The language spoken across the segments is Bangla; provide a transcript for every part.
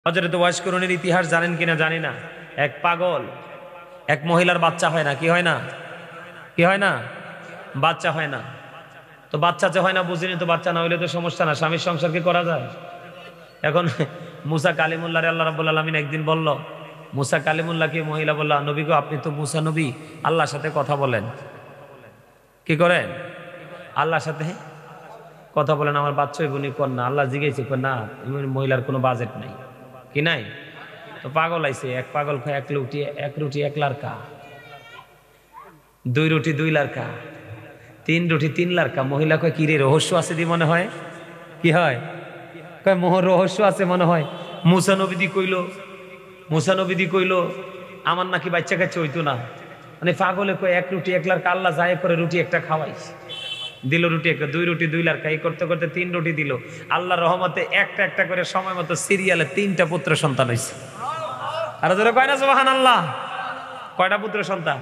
হযরত ওয়াইস করণের ইতিহাস জানেন কিনা জানি না। এক পাগল, এক মহিলার বাচ্চা হয় না। কি হয় না? কি হয় না? বাচ্চা হয় না। তো বাচ্চা যে হয় না বুঝিনি, তো বাচ্চা না হইলে তো সমস্যা না, স্বামীর সংসার কি করা যায়? এখন মুসা কালিমুল্লাহ আল্লাহ রাব্বুল আলামিন একদিন বলল, মুসা কালিমুল্লাহকে মহিলা বলল, নবী গো, আপনি তো মুসা নবী, আল্লাহর সাথে কথা বলেন। কি করেন? আল্লাহর সাথে কথা বলেন, আমার বাচ্চা হইব নি? কর না। আল্লাহ জিজ্ঞেসে, না মহিলার কোনো বাজেট নাই, কি নাই? তো পাগল আইছে, এক পাগল খায় এক রুটি এক লারকা, 2 রুটি 2 লারকা, 3 রুটি 3 লারকা। মহিলা কয়, কি রে, রহস্য আছে দি মনে হয়? কি হয়? কয়, মোহর রহস্য আছে মনে হয়। মুসা নবীদি কইল আমার নাকি বাচ্চা কাচ্চা হইতো না। মানে পাগলে কয়, 1 রুটি 1 লারকা, আল্লাহ যায় করে রুটি একটা খাওয়াইস। দিল রুটি একটা, 2 রুটি 2 লারকা, এই করতে করতে 3 রুটি দিল। আল্লাহর রহমতে একটা একটা করে সময় মতো সিরিয়ালে 3টা পুত্র সন্তান হয়েছে। আর যারা কয় না সুবহানাল্লাহ। কয়টা পুত্র সন্তান?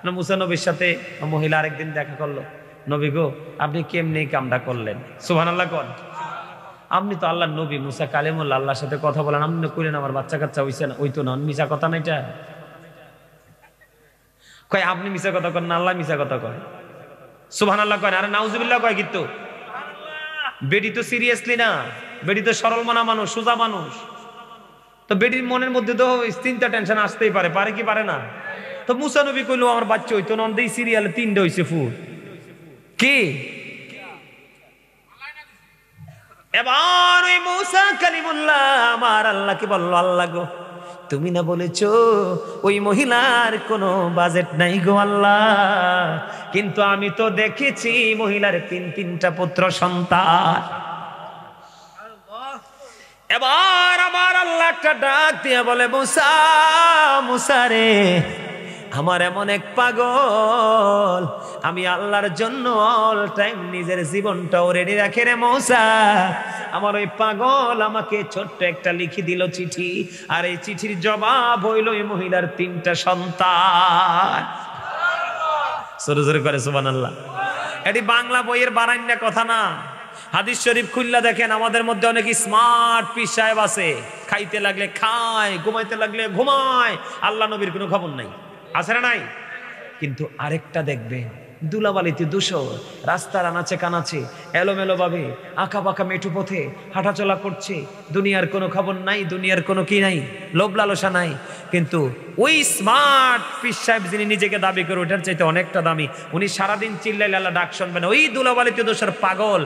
না, মুসা নবীর সাথে মহিলা আরেকদিন দেখা করলো, নবী গো, আপনি কেমনে কামটা করলেন? সুবহানাল্লাহ কোন। আপনি তো আল্লাহর নবী, মুসা কালিমুল্লাহ, আল্লাহর সাথে কথা বলেন, আপনি কইলেন আমার বাচ্চা কাচ্চা হইছে না, হইতো না। মিছা কথা না এটা? কয়, আপনি মিছা কথা কন না, আল্লাহ মিছা কথা কয়। সুবহানাল্লাহ কয় না? আরে নাউজুবিল্লাহ কয়। কিন্তু বেটি তো সিরিয়াসলি না, বেটি তো সরল মনা মানুষ, সোজা মানুষ। তো বেটির মনের মধ্যে তো চিন্তা টেনশন আসতেই পারে, পারে কি পারে না? তো মুসা নবী কইলো আমার বাচ্চা হইতো না, এই সিরিয়ালে 3টা হইছে ফুল। কি এবার ওই মুসা কালিমুল্লাহ আমার আল্লাহকে বলল, আল্লাহ গো, তুমি না বলেছো ওই মহিলার কোনো বাজেট নাই গো আল্লাহ, কিন্তু আমি তো দেখেছি মহিলার 3টা পুত্র সন্তান। এবার আমার আল্লাহ একটা ডাক দিয়ে বলে, মুসা, মুসা রে, আমার এমন এক পাগল, আমি আল্লাহর জন্য অল টাইম নিজের জীবনটাও রেডি রাখে রে মুসা। আমার ওই পাগল আমাকে ছোট্ট একটা লিখে দিল চিঠি, আর এই চিঠির জবাব হইল ওই মহিলার 3টা সন্তান। জোরে জোরে করে সুবহানাল্লাহ। এটি বাংলা বইয়ের বানাইনা কথা না, হাদিস শরীফ খুললা দেখেন। আমাদের মধ্যে অনেক স্মার্ট পীর সাহেব আছে, খাইতে লাগলে খায়, ঘুমাইতে লাগলে ঘুমায়, আল্লাহ নবীর কোনো খবর নাই, আছে না নাই? কিন্তু আরেকটা দেখবেন, দুলাবালিতে দূষর, রাস্তার আনাচে কানাচে এলোমেলো ভাবে আঁকা বাঁকা মেঠু পথে হাঁটাচলা করছে, দুনিয়ার কোনো খবর নাই, দুনিয়ার কোনো কি নাই, লোভ লালসা নাই। কিন্তু ওই স্মার্ট পীর সাহেব যিনি নিজেকে দাবি করে, ওটার চাইতে অনেকটা দামি, উনি সারাদিন চিল্লাইলে আল্লাহ ডাক শুনবে না। ওই দুলাবালিতে দোষর পাগল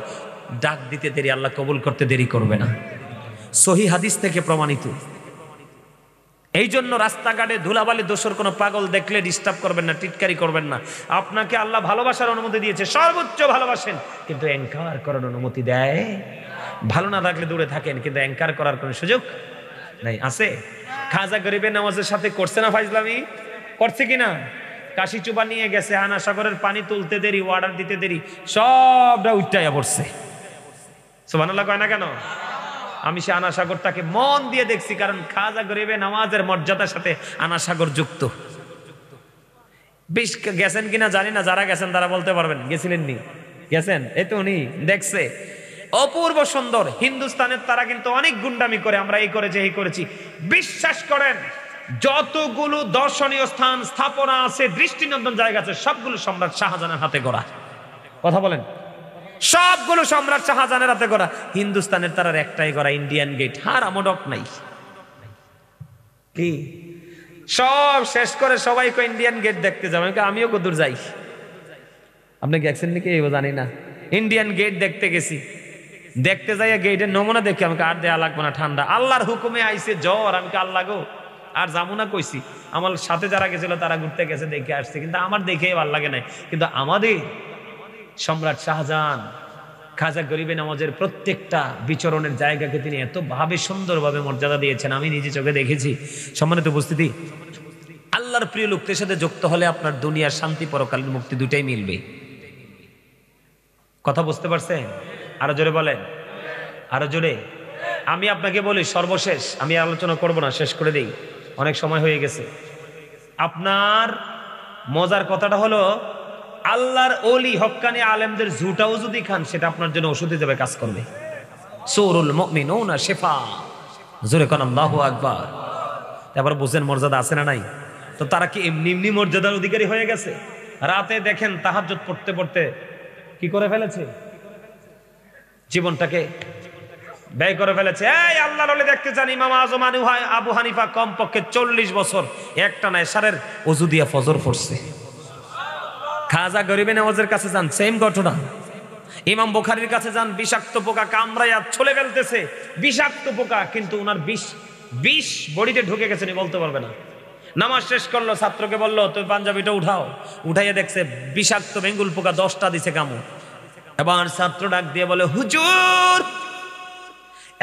ডাক দিতে দেরি, আল্লাহ কবুল করতে দেরি করবে না। সহি হাদিস থেকে প্রমাণিত। এই জন্য রাস্তাঘাটে ধুলাবালি দোষর কোনো পাগল দেখলে ডিস্টার্ব করবেন না, টিটকারি করবেন না। আপনাকে আল্লাহ ভালোবাসার অনুমতি দিয়েছে, সর্বোচ্চ ভালোবাসেন, কিন্তু অ্যাঙ্কার করার অনুমতি দেয়। ভালো না লাগলে দূরে থাকেন, কিন্তু অ্যাঙ্কার করার কোনো সুযোগ নাই। আছে? খাজা গরিবের নামাজের সাথে করছে না ফাইজলামি? করছে কিনা? কাশি চুবা নিয়ে গেছে, আনা সাগরের পানি তুলতে দেরি, অর্ডার দিতে দেরি, সবটা উল্টাইয়া পড়ছে। সুবহানাল্লাহ কয় না কেন? আমি সে আনা সাগরটাকে মন দিয়ে দেখছি, কারণ খাজা গরিবে নামাজের মর্যাদার সাথে আনা সাগর যুক্ত। বেশ গেছেন কিনা জানি না, যারা গেছেন তারা বলতে পারবেন। গেছিলেন নি? গেছেন? এই তো উনি দেখছে, অপূর্ব সুন্দর। হিন্দুস্তানের তারা কিন্তু অনেক গুন্ডামি করে, আমরা এই করেছি এই করেছি। বিশ্বাস করেন, যতগুলো দর্শনীয় স্থান স্থাপনা আছে, দৃষ্টিনন্দন জায়গা আছে, সবগুলো সম্রাট শাহজাহানের হাতে গড়া। কথা বলেন, সবগুলো সম্রাট শাহজাহানের হাতে গড়া। হিন্দুস্তানের তার একটাই গড়া, ইন্ডিয়ান গেট। হার আমডক নাই কি? সব শেষ করে সবাই কো ইন্ডিয়ান গেট দেখতে যাবে, আমিও কদূর যাই। আপনি গেছেন নাকি জানি না। ইন্ডিয়ান গেট দেখতে গেছি, দেখতে যাই গেটের নমুনা দেখি, আমাকে আর দেয়া লাগবে না, ঠান্ডা। আল্লাহর হুকুমে আইছে জ্বর, আমি আল্লাহ গো আর যাবো না কইছি। আমার সাথে যারা গেছিল তারা ঘুরতে গেছে, দেখে আসছে, কিন্তু আমার দেখেই ভালো লাগে নাই। কিন্তু আমাদের সম্রাট শাহজাহান খাজা গরিবে নামাজের প্রত্যেকটা বিচরণের জায়গাকে তিনি এত ভাবে সুন্দরভাবে মর্যাদা দিয়েছেন, আমি নিজে চোখে দেখেছি। সম্মানিত উপস্থিতি, আল্লাহর প্রিয় লোকদের সাথে যুক্ত হলে আপনার দুনিয়ার শান্তি, পরকালের মুক্তি দুটাই মিলবে। কথা বুঝতে পারছেন? আরো জোরে বলেন, আরো জোরে। আমি আপনাকে বলি, সর্বশেষ, আমি আলোচনা করব না, শেষ করে দেই, অনেক সময় হয়ে গেছে। আপনার মজার কথাটা হলো, আল্লাহর ওলি হক্কানি আলেমদের ঝুটাও যদি খান, সেটা আপনার জন্য ওষুধ হিসেবে কাজ করবে। সূরুল মুমিনুনা শিফা। জোরে কোন আল্লাহু আকবার। তারপর বুঝেন মর্যাদা আছে না নাই? তো তারা কি এমনি এমনি মর্যাদার অধিকারী হয়ে গেছে? রাতে দেখেন তাহাজ্জুদ পড়তে পড়তে কি করে ফেলেছে, জীবনটাকে ব্যয় করে ফেলেছে। এই আল্লাহর ওলি দেখতে চান ইমাম আজম আবু হানিফা কমপক্ষে 40 বছর একটানা এশারের ওযু দিয়া ফজর পড়ছে। খাজা গরিবে নওয়াজের কাছে যান, সেম ঘটনা। ইমাম বুখারীর কাছে যান, বিষাক্ত পোকা কামড়াইয়া ছলে ফেলতেছে, বিষাক্ত পোকা, কিন্তু উনার বিষ বডিতে ঢুকে গেছে, বলতে পারবে না। নামাজ শেষ করলো, ছাত্রকে বললো তুমি পাঞ্জাবিটা উঠাও, উঠাইয়া দেখছে বিষাক্ত বেঙ্গুল পোকা 10টা দিছে কামড়। এবার ছাত্র ডাক দিয়ে বলে, হুজুর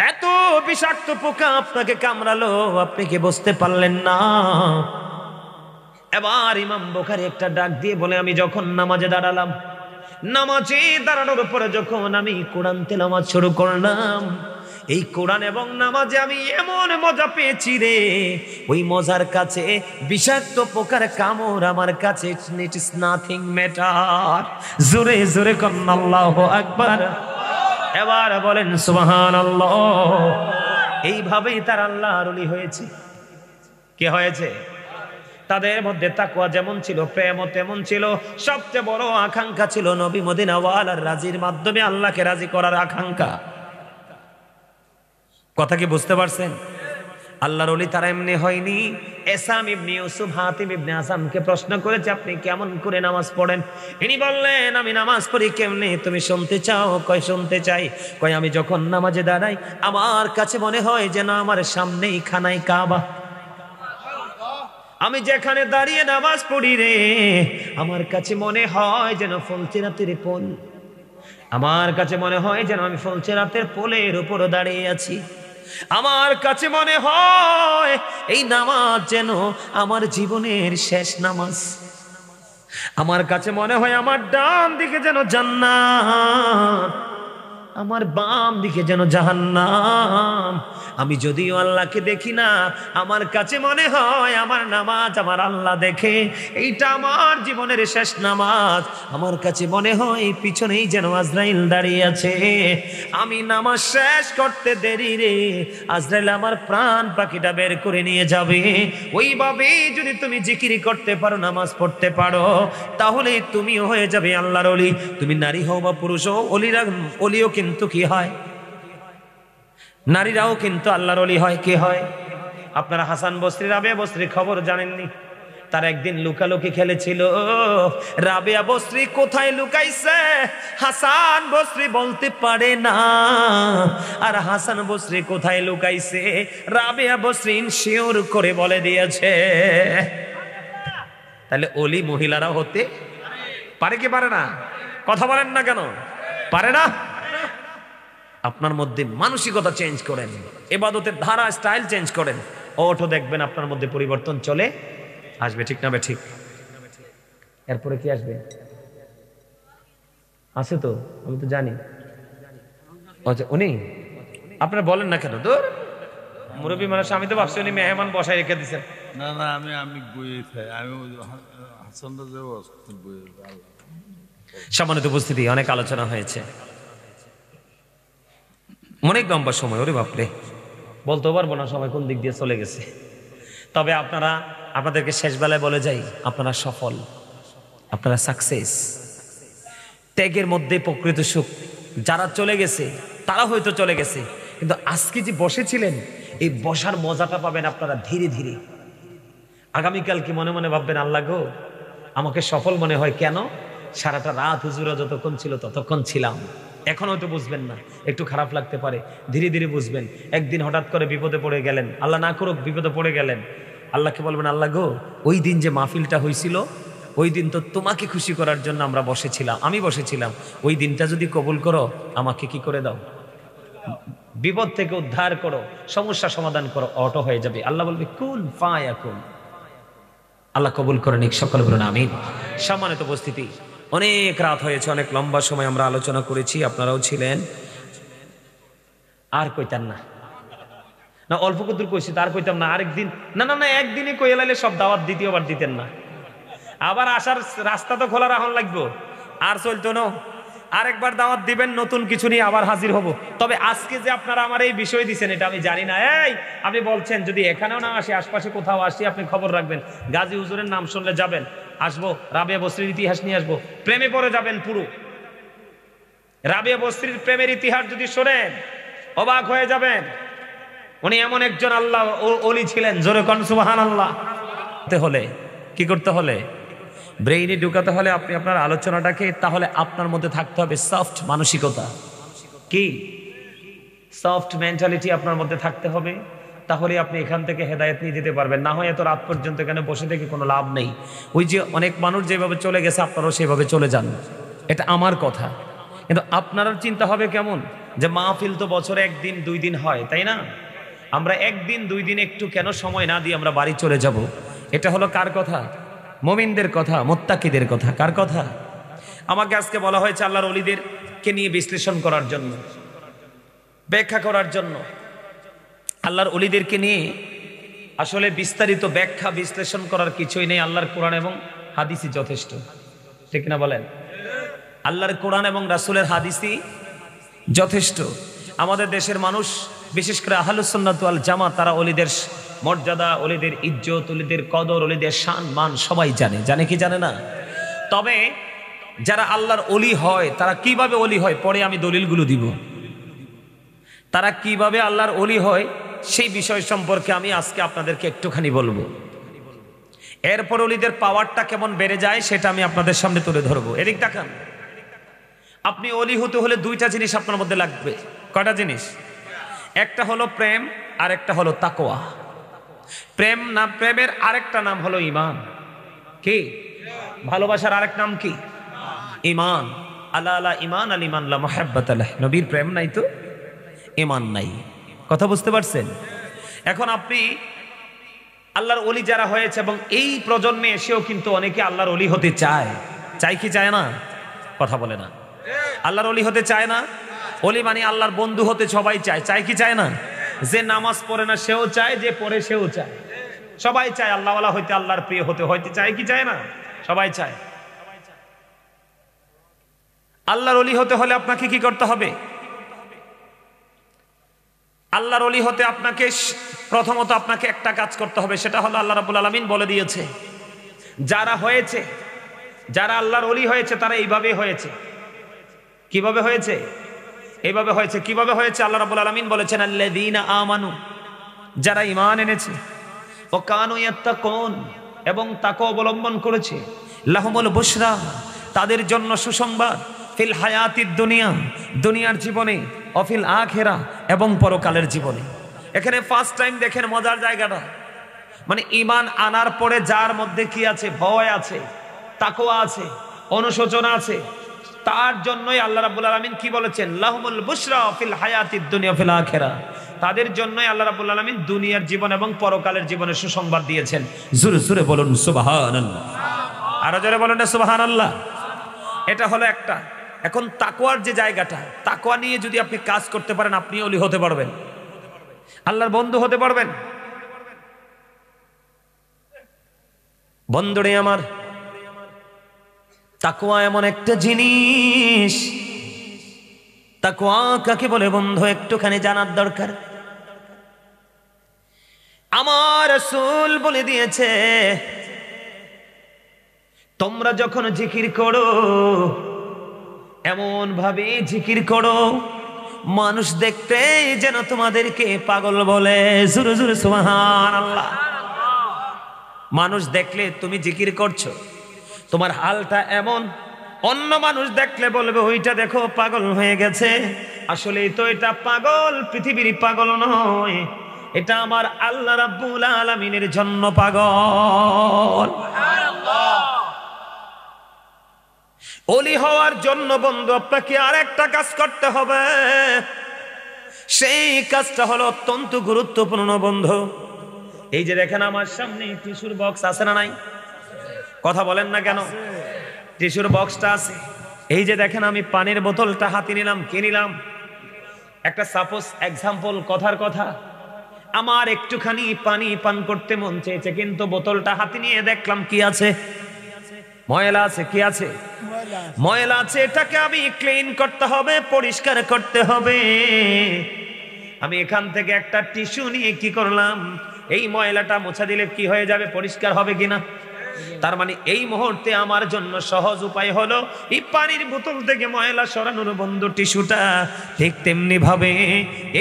এত বিষাক্ত পোকা আপনাকে কামড়ালো, আপনি কি বুঝতে পারলেন না? এবার ইমাম বুখারী একটা ডাক দিয়ে বলে, আমি যখন নামাজে দাঁড়ালাম, নামাজে দাঁড়ানোর পরে যখন আমি কোরআন তেলাওয়াত শুরু করলাম, এই কোরআন এবং নামাজে আমি এমন মজা পেয়েছি রে, ওই মজার কাছে বিষাক্ত পোকার কামড় আমার কাছে ইট ইজ নাথিং ম্যাটার। জোরে জোরে কন্না আল্লাহু আকবার। এবার বলেন সুবহানাল্লাহ। এইভাবেই তার আল্লাহর ওলি হয়েছে। কে হয়েছে? তাদের মধ্যে তাকওয়া যেমন ছিল, প্রেমও তেমন ছিল। সবচেয়ে বড় আকাঙ্ক্ষা ছিল নবী মদিনাওয়ালার রাজির মাধ্যমে আল্লাহকে রাজি করার আকাঙ্ক্ষা। কথা কি বুঝতে পারছেন? আল্লাহর ওলি তারা এমনি হয়নি। এসাম ইবনে ইউসুফ হাতিম ইবনে আসামকে প্রশ্ন করেছে, আপনি কেমন করে নামাজ পড়েন? ইনি বললেন, আমি নামাজ পড়ি কেমনে, তুমি শুনতে চাও? কয় শুনতে চাই। কয় আমি যখন নামাজে দাঁড়াই, আমার কাছে মনে হয় যেন আমার সামনেই খানায় কাবা। আমি যেখানে দাঁড়িয়ে নামাজ পড়ি রে, আমার কাছে মনে হয় যেন ফলসিরাতের পোল, আমার কাছে মনে হয় যেন আমি ফলসিরাতের পোলের উপর দাঁড়িয়ে আছি। আমার কাছে মনে হয় এই নামাজ যেন আমার জীবনের শেষ নামাজ। আমার কাছে মনে হয় আমার ডান দিকে যেন জান্নাত, আমার বাম দিকে যেন জাহান্নাম। আমি যদিও আল্লাহকে দেখি না, আমার কাছে মনে হয় আমার নামাজ আমার আল্লাহ দেখে। এইটা আমার জীবনের শেষ নামাজ। আমার কাছে মনে হয় পিছনেই যেন আজরাইল দাঁড়িয়ে আছে। আমি নামাজ শেষ করতে দেরি রে, আজরাইল আমার প্রাণ পাখিটা বের করে নিয়ে যাবে। ওইভাবে যদি তুমি জিকিরি করতে পারো, নামাজ পড়তে পারো, তাহলে তুমিও হয়ে যাবে আল্লাহর ওলি। তুমি নারী হও বা পুরুষ হও, ওলিও কিন্তু কি হয়, নারীরাও কিন্তু আল্লাহর ওলি হয়। কি হয়? আপনারা হাসান বসরি, রাবেয়া বসরির খবর জানেননি? তার একদিন লুকালুকি খেলেছিল। রাবেয়া বসরি কোথায় লুকাইছে হাসান বসরি বলতে পারে না, আর হাসান বসরি কোথায় লুকাইছে রাবেয়া বসরি ইনশিওর করে বলে দিয়েছে। তাহলে ওলি মহিলারা হতে পারে কি পারে না? কথা বলেন না কেন? পারে না? আপনার মধ্যে মানসিকতা চেঞ্জ করেন, ইবাদতের ধারা স্টাইল চেঞ্জ করেন, ওঠো দেখবেন আপনার মধ্যে পরিবর্তন চলে আসবে। ঠিক না? ঠিক। এরপরে কি আসবে? আছে তো, আমি তো জানি। উনি আপনারা বলেন না কেন? দূর মুরব্বী মানুষ, আমি তো ভাবছি উনি মেহমান বসায় রেখে দিচ্ছেন। না না, আমি বইয়ে খাই, আমি সম্মানিত উপস্থিতি, অনেক আলোচনা হয়েছে, অনেক লম্বা সময়। ওরে বাপরে, বলতেও পারবো না সময় কোন দিক দিয়ে চলে গেছে। তবে আপনাদেরকে শেষ বেলায় বলে যাই, আপনারা সফল, আপনারা সাকসেস। ত্যাগের মধ্যে প্রকৃত সুখ। যারা চলে গেছে তারা হয়তো চলে গেছে, কিন্তু আজকে যে বসেছিলেন, এই বসার মজাটা পাবেন আপনারা ধীরে ধীরে। আগামীকাল কি মনে মনে ভাববেন, আল্লাহ গো আমাকে সফল মনে হয় কেন? সারাটা রাত হুজুরা যতক্ষণ ছিল ততক্ষণ ছিলাম। এখন হয়তো বুঝবেন না, একটু খারাপ লাগতে পারে, ধীরে ধীরে বুঝবেন। একদিন হঠাৎ করে বিপদে পড়ে গেলেন, আল্লাহ না করুক বিপদে পড়ে গেলেন, আল্লাহকে বলবেন, আল্লাহ গো ওই দিন যে মাহফিলটা হয়েছিল, ওই দিন তো তোমাকে খুশি করার জন্য আমরা বসেছিলাম, আমি বসেছিলাম, ওই দিনটা যদি কবুল করো, আমাকে কি করে দাও, বিপদ থেকে উদ্ধার করো, সমস্যা সমাধান করো, অটো হয়ে যাবে। আল্লাহ বলবে কুন ফায়াকুন। আল্লাহ কবুল করে নিক, সকল বলুন আমিন। সম্মানিত উপস্থিতি, অনেক রাত হয়েছে, অনেক লম্বা সময় আমরা আলোচনা করেছি, আপনারাও ছিলেন। আর কইতাম না, না অল্প কদূর কইছি, তার কইতাম না আরেকদিন। না না না, একদিনই কইয়া লাইলে সব দাওয়াত দ্বিতীয়বার দিতেন না। আবার আসার রাস্তা তো খোলা রাখুন লাগবো, আর চলতো না। আরেকবার দাওয়াত দিবেন, নতুন কিছু নিয়ে আবার হাজির হব। তবে আজকে যে আপনারা আমার এই বিষয় দিচ্ছেন এটা আমি জানি না। এই আপনি বলছেন যদি এখানেও না আসি, আশপাশে কোথাও আসি, আপনি খবর রাখবেন। গাজী হুজুরের নাম শুনলে যাবেন, আসবো, রাবিয়া বসরির ইতিহাস নিয়ে আসবো, প্রেমে পড়ে যাবেন পুরো। রাবিয়া বসরির প্রেমের ইতিহাস যদি শোনেন অবাক হয়ে যাবেন। উনি এমন একজন আল্লাহ ওলি ছিলেন, জোরে কোন সুবহানাল্লাহ। হলে কি করতে হলে, ব্রেইনে ঢুকাতে হলে আপনি আপনার আলোচনাটাকে, তাহলে আপনার মধ্যে থাকতে হবে সফট মানসিকতা। কি সফট মেন্টালিটি আপনার মধ্যে থাকতে হবে, তাহলে আপনি এখান থেকে হেদায়েত নিয়ে যেতে পারবেন। না হয় এত রাত পর্যন্ত এখানে বসে থেকে কোনো লাভ নেই। ওই যে অনেক মানুষ যেভাবে চলে গেছে আপনারাও সেভাবে চলে যান, এটা আমার কথা। কিন্তু আপনারা চিন্তা হবে কেমন যে মাহফিল তো বছরে একদিন দুই দিন হয়, তাই না? আমরা একদিন দুই দিন একটু কেন সময় না দিয়ে আমরা বাড়ি চলে যাব? এটা হলো কার কথা? মুমিনদের কথা, মুত্তাকিদের কথা। কার কথা? আমাকে আজকে বলা হয়েছে আল্লাহর ওলিদেরকে নিয়ে বিশ্লেষণ করার জন্য, ব্যাখ্যা করার জন্য। আল্লাহর ওলিদেরকে নিয়ে আসলে বিস্তারিত ব্যাখ্যা বিশ্লেষণ করার কিছুই নেই। আল্লাহর কোরআন এবং হাদিসই যথেষ্ট, ঠিক না বলেন? আল্লাহর কোরআন এবং রাসূলের হাদিসই যথেষ্ট। আমাদের দেশের মানুষ, বিশেষ করে আহলুস সুন্নাত ওয়াল জামাত, তারা ওলিদের মর্যাদা, ওলিদের ইজ্জত, ওলিদের কদর, ওলিদের শান মান সবাই জানে। জানে কি জানে না? তবে যারা আল্লাহর ওলি হয় তারা কিভাবে ওলি হয় পরে আমি দলিলগুলো দিব। তারা কিভাবে আল্লাহর ওলি হয় সেই বিষয় সম্পর্কে আমি আজকে আপনাদেরকে একটুখানি বলবো। এরপর ওলিদের পাওয়ারটা কেমন বেড়ে যায় সেটা আমি আপনাদের সামনে তুলে ধরবো। এদিক তাকান। আপনি ওলি হতে হলে দুইটা জিনিস আপনার মধ্যে লাগবে। কয়টা জিনিস? একটা হলো প্রেম, আর একটা হলো তাকওয়া। প্রেম না, প্রেমের আরেকটা নাম হলো ঈমান। কি? ভালোবাসার আরেক নাম কি? ঈমান। আলা আলা ঈমান আল ঈমান লা মুহাব্বাত আলাহ। নবীর প্রেম নাই তো ঈমান নাই। কথা বুঝতে পারছেন? এখন আপনি আল্লাহর ওলি যারা হয়েছে এবং এই প্রজন্মে এসেও কিন্তু অনেকে আল্লাহর ওলি হতে চায়। চাই কি চায় না? কথা বলে না। আল্লাহর ওলি হতে চায় না? ওলি মানে আল্লাহর বন্ধু হতে সবাই চায়। চাই কি চায় না? যে নামাজ পড়ে না সেও চায়, যে পড়ে সেও চায়। সবাই চায় আল্লাহওয়ালা হইতে, আল্লাহর প্রিয় হতে চায় কি চায় না? সবাই চায়। আল্লাহর ওলি হতে হলে আপনাকে কি করতে হবে? আল্লাহর ওলি হতে আপনাকে প্রথমত আপনাকে একটা কাজ করতে হবে, সেটা হলো আল্লাহ রাব্বুল আলামিন বলে দিয়েছে যারা হয়েছে, যারা আল্লাহর ওলি হয়েছে তারা এইভাবে হয়েছে। কিভাবে হয়েছে? এইভাবে হয়েছে। কিভাবে হয়েছে? আল্লাহ রাব্বুল আলামিন বলেছেন আল্লাযীনা আমানু, যারা ঈমান এনেছে, ও কানু ইয়াত্তাকুন, এবং তাকওয়া অবলম্বন করেছে, লাহুমুল বুশরা, তাদের জন্য সুসংবাদ, ফিল হায়াতিদ দুনিয়া, দুনিয়ার জীবনে, অফিল আখিরা, এবং পরকালের জীবনে। এখানে ফার্স্ট টাইম দেখেন মজার জায়গাটা, মানে ঈমান আনার পরে যার মধ্যে কি আছে? ভয় আছে, তাকওয়া আছে, অনুশোচনা আছে, তার জন্যই আল্লাহ রাব্বুল আলামিন কি বলেছেন? লাহুমুল বুশরা ফিল হায়াতিদ দুনিয়া ফিল আখিরা, তাদের জন্যই আল্লাহ রাব্বুল আলামিন দুনিয়ার জীবন এবং পরকালের জীবনে সুসংবাদ দিয়েছেন। জোরে জোরে বলুন সুবহানাল্লাহ। আরো জোরে বলুন না সুবহানাল্লাহ। এটা হলো একটা। এখন তাকওয়ার যে জায়গাটা, তাকওয়া নিয়ে যদি আপনি কাজ করতে পারেন আপনি ওলি হতে পারবেন, আল্লাহর বন্ধু হতে পারবেন। বন্ধুরে আমার, তাকওয়া এমন একটা জিনিস, তাকওয়া কাকে বলে বন্ধু একটুখানি জানার দরকার। আমার রাসূল বলে দিয়েছে তোমরা যখন জিকির করো এমন ভাবে জিকির করো মানুষ দেখতে যেন তোমাদেরকে পাগল বলে। জোরে জোরে সুবহানাল্লাহ। মানুষ দেখলে তুমি জিকির করছো, তোমার হালটা এমন, অন্য মানুষ দেখলে বলবে ওইটা দেখো পাগল হয়ে গেছে। আসলে তো এটা পাগল, পৃথিবীর পাগল নয়, এটা আমার আল্লাহ রাব্বুল আলামিনের জন্য পাগল। ওলি হওয়ার জন্য বন্ধু আপনাকে আর একটা কাজ করতে হবে, সেই কাজটা হলো অত্যন্ত গুরুত্বপূর্ণ বন্ধু। এই যে দেখেন আমার সামনে টিস্যুর বক্স আছে না নাই? কথা বলেন না কেন? টিস্যুর বক্সটা আছে। এই যে দেখেন আমি পানির বোতলটা হাতে নিলাম, কি নিলাম? একটা সাপোজ এক্সাম্পল, কথার কথা, আমার একটুখানি পানি পান করতে মন চেয়েছে, কিন্তু বোতলটা হাতে নিয়ে দেখলাম কি আছে? ময়লা আছে। কি আছে? ময়লা আছে, এটাকে আমি ক্লিন করতে হবে, পরিষ্কার করতে হবে। আমি এখান থেকে একটা টিস্যু নিয়ে কি করলাম, এই ময়লাটা মোছা দিলে কি হয়ে যাবে, পরিষ্কার হবে কিনা? তার মানে এই মুহূর্তে আমার জন্য সহজ উপায় হলো এই পানির বোতল থেকে ময়লা সরানোর বন্ধু টিস্যুটা। ঠিক তেমনি ভাবে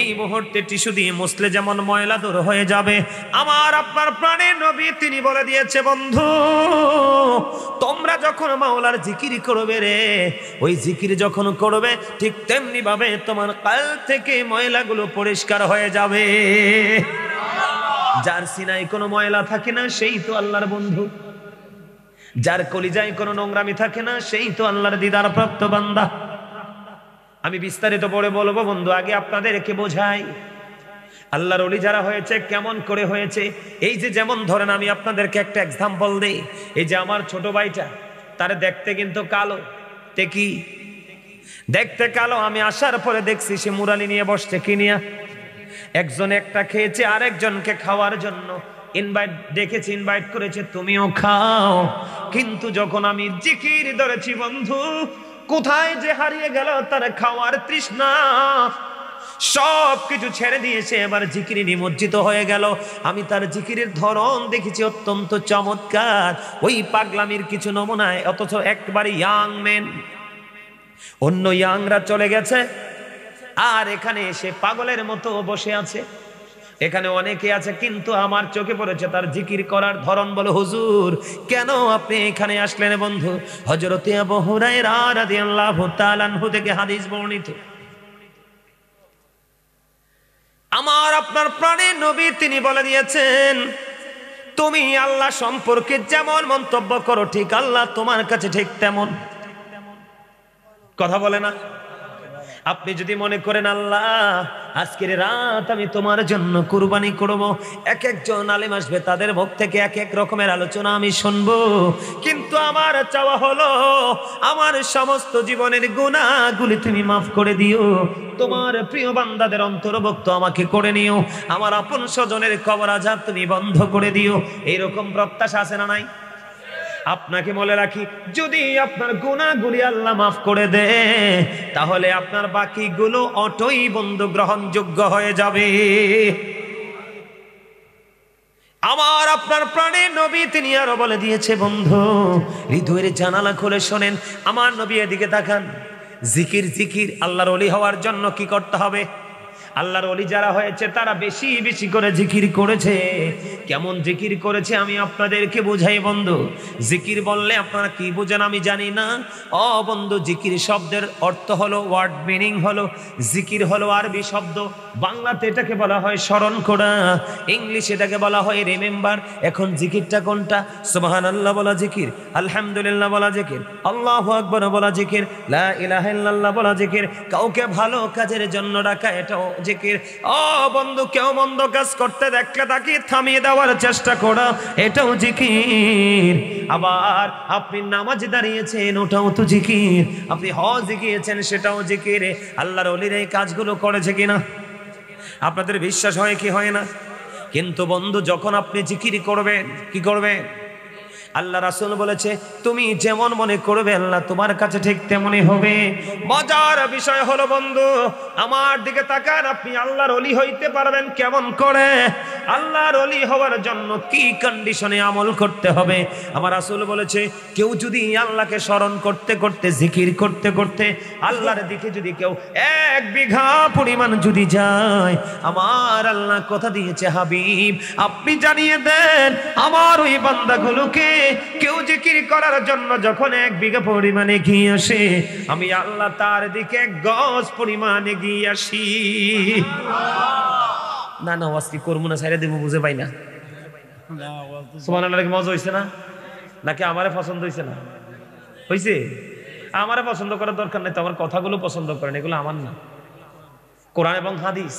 এই মুহূর্তে টিস্যু দিয়ে মুছলে যেমন ময়লা দূর হয়ে যাবে, আমার আপনার প্রাণের নবী তিনি বলে দিয়েছে, বন্ধু তোমরা যখন মাওলার জিকির করবে রে, ওই জিকির যখন করবে ঠিক তেমনি ভাবে তোমার কাল থেকে ময়লাগুলো পরিষ্কার হয়ে যাবে। যার সিনায় কোনো ময়লা থাকে না সেই তো আল্লাহর বন্ধু, যার কলিজায় কোনো নোংরামি থাকে না সেই তো আল্লাহর দিদার প্রাপ্ত বান্দা। আমি বিস্তারিত পরে বলবো বন্ধু, আগে আপনাদেরকে বোঝাই আল্লাহর ওলি যারা হয়েছে কেমন করে হয়েছে। এই যে যেমন ধরেন আমি আপনাদেরকে একটা এক্সাম্পল দেই, এই যে আমার ছোট ভাইটা, তার দেখতে কিন্তু কালো, তে কি দেখতে কালো, আমি আসার পরে দেখছি সে মুরালি নিয়ে বসছে, কি নিয়ে, একজন একটা খেয়েছে আরেকজনকে খাওয়ার জন্য ইনভাইট ডেকেছে, ইনভাইট করেছে তুমিও খাও। কিন্তু যখন আমি জিকির ধরেছি বন্ধু, কোথায় যে হারিয়ে গেল তার খাওয়ার তৃষ্ণা, সব কিছু ছেড়ে দিয়েছে, এবার জিকিরে নিমজ্জিত হয়ে গেল। আমি তার জিকিরের ধরন দেখেছি অত্যন্ত চমৎকার, ওই পাগলামির কিছু নমুনায়, অথচ একবারে ইয়াং মেন, অন্য ইয়াংরা চলে গেছে আর এখানে এসে পাগলের মতো বসে আছে। এখানে অনেকে আছে কিন্তু আমার চোখে পড়েছে তার জিকির করার ধরন। বলে হুজুর কেন আপনি এখানে আসলেন? বন্ধু হযরত আবু হুরায়রা রাদিয়াল্লাহু তাআলা আনহু থেকে হাদিস বর্ণিত, আমার আপনার প্রাণের নবী তিনি বলে দিয়েছেন, তুমি আল্লাহ সম্পর্কে যেমন মন্তব্য করো ঠিক আল্লাহ তোমার কাছে ঠিক তেমন। কথা বলে না? আপনি যদি মনে করেন আল্লাহ আজকের রাত আমি তোমার জন্য কুরবানি করব, এক একজন আলেম আসবে, তাদের মুখ থেকে এক এক রকমের আলোচনা আমি শুনবো, কিন্তু আমার চাওয়া হলো আমার সমস্ত জীবনের গুনাহগুলি তুমি মাফ করে দিও, তোমার প্রিয় বান্দাদের অন্তর্ভুক্ত আমাকে করে নিও, আমার আপন স্বজনের কবর আযাব তুমি বন্ধ করে দিও। এইরকম প্রত্যাশা আছে না নাই? আপনাকে বলে রাখি, যদি আপনার গুনাহগুলি আল্লাহ মাফ করে দেয় তাহলে আপনার বাকিগুলো অটোই বন্ধু গ্রহণযোগ্য হয়ে যাবে। আমার আপনার প্রাণের নবী তিনি আরো বলে দিয়েছে, বন্ধু হৃদয়ের জানালা খুলে শোনেন, আমার নবী এদিকে তাকান। জিকির জিকির আল্লাহর ওলি হওয়ার জন্য কি করতে হবে? আল্লাহর ওলি যারা হয়েছে তারা বেশি বেশি করে জিকির করেছে। কেমন জিকির করেছে আমি আপনাদেরকে বুঝাই বন্ধু। জিকির বললে আপনারা কি বুঝেন আমি জানি না। ও বন্ধু, জিকির শব্দের অর্থ হলো, ওয়ার্ড মিনিং হলো, জিকির হলো আরবি শব্দ, বাংলাতে এটাকে বলা হয় স্মরণ করা, ইংলিশে এটাকে বলা হয় রিমেম্বার। এখন জিকিরটা কোনটা? সুবহানাল্লাহ বলা জিকির, আলহামদুলিল্লাহ বলা জিকির, আল্লাহু আকবার বলা জিকির, লা ইলাহা ইল্লাল্লাহ বলা জিকির, কাউকে ভালো কাজের জন্য ডাকা এটাও জিকির। ও বন্ধু, কেউ মন্দ কাজ করতে দেখলে তাকে থামিয়ে দেওয়ার চেষ্টা করা এটাও জিকির। আবার আপনি নামাজে দাঁড়িয়েছেন ওটাও তো জিকির, আপনি হজে গিয়েছেন সেটাও জিকির। আল্লাহর ওলিরা এই কাজগুলো করেছে কিনা আপনাদের বিশ্বাস হয় কি হয় না? কিন্তু বন্ধু যখন আপনি জিকির করবেন, কি করবেন? আল্লাহ রাসূল বলেছে তুমি যেমন মনে করবে আল্লাহ তোমার কাছে ঠিক তেমনই হবে। মজার বিষয় হলো বন্ধু, আমার দিকে তাকান, আপনি আল্লাহর ওলি হইতে পারবেন কেমন করে? আল্লাহর ওলি হওয়ার জন্য কি কন্ডিশনে আমল করতে হবে? আমার রাসূল বলেছে কেউ যদি আল্লাহকে স্মরণ করতে করতে, জিকির করতে করতে আল্লাহর দিকে যদি কেউ 1 বিঘা পরিমাণ যদি যায়, আমার আল্লাহ কথা দিয়েছে হাবিব আপনি জানিয়ে দেন আমার ওই বান্দাগুলোকে কেউ জিকির করার জন্য যখন 1 বিঘা পরিমাণে এগিয়ে আসে, আমি আল্লাহ তার দিকে 1 গজ পরিমাণে এগিয়ে আসি। না না ওয়াজ কি করবো না, ছাইড়া দেবো, বুঝে পাই না। সুবহানাল্লাহ, মজা হয়েছে না? নাকি আমারে পছন্দ হয়েছে না? হয়েছে? আমারে পছন্দ করার দরকার নেই তো, আমার কথাগুলো পছন্দ করেন, এগুলো আমার না, কোরআন এবং হাদিস।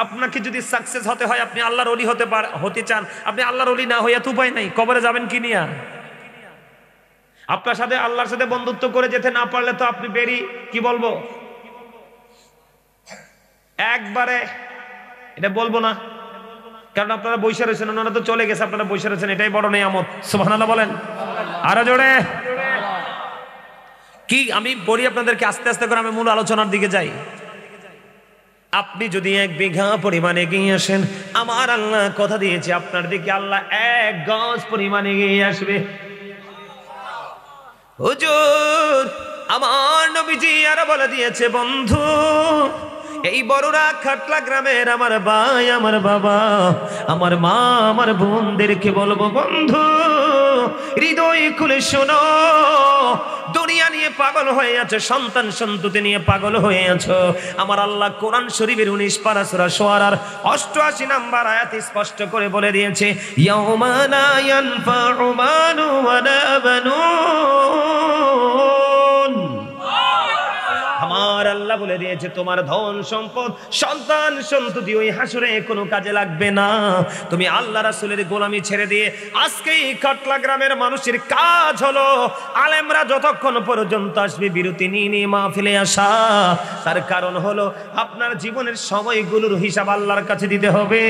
আপনাকে যদি সাকসেস হতে হয়, আপনি আল্লাহর ওলি হতে চান, আপনি আল্লাহর ওলি না হইয়া তো উপায় নাই, কবরে যাবেন কি নিয়া? আপনার সাথে আল্লাহর সাথে বন্ধুত্ব করে যেতে না পারলে তো আপনি বেরি, কি বলবো, একবারে এটা বলবো না, কারণ আপনারা বৈশা রয়েছেন, ওনারা তো চলে গেছে, আপনারা বৈশা রয়েছেন, এটাই বড় নেয়ামত। সুবহানাল্লাহ বলেন আরো জোরে। কি আমি বলি আপনাদেরকে, আস্তে আস্তে করে আমি মূল আলোচনার দিকে যাই। আপনি যদি 1 বিঘা পরিমাণে এগিয়ে আসেন, আমার আল্লাহ কথা দিয়েছে আপনার দিকে আল্লাহ 1 গজ পরিমাণে এগিয়ে আসবে। হুজুর আমার নবীজি আরো বলে দিয়েছে, বন্ধু এই বড়রা খাটলা গ্রামের আমার ভাই, আমার বাবা, আমার মা, আমার বোনদেরকে বলবো, বন্ধু হৃদয় খুলে শোনো, দুনিয়া নিয়ে পাগল হয়ে আছো, সন্তান সন্ততি নিয়ে পাগল হয়ে আছো। আমার আল্লাহ কোরআন শরীফের 19 পারা সূরা শুআরার 88 নম্বর আয়াতে স্পষ্ট করে বলে দিয়েছে, ইয়াউমা লা ইয়ানফাউ মালু ওয়ালা বানুন। আমার আল্লাহ বলে দিয়েছে তোমার ধন সম্পদ সন্তান সন্ততি ওই হাসরে কোনো কাজে লাগবে না। তুমি আল্লাহ রাসূলের গোলামি ছেড়ে দিয়ে আজকেই খাটলা গ্রামের মানুষের কাজ হলো আলেমরা যতক্ষণ পর্যন্ত আসবে বিরতি নিয়ে মাহফিলে আসা। তার কারণ হলো আপনার জীবনের সময়গুলোর হিসাব আল্লাহর কাছে দিতে হবে।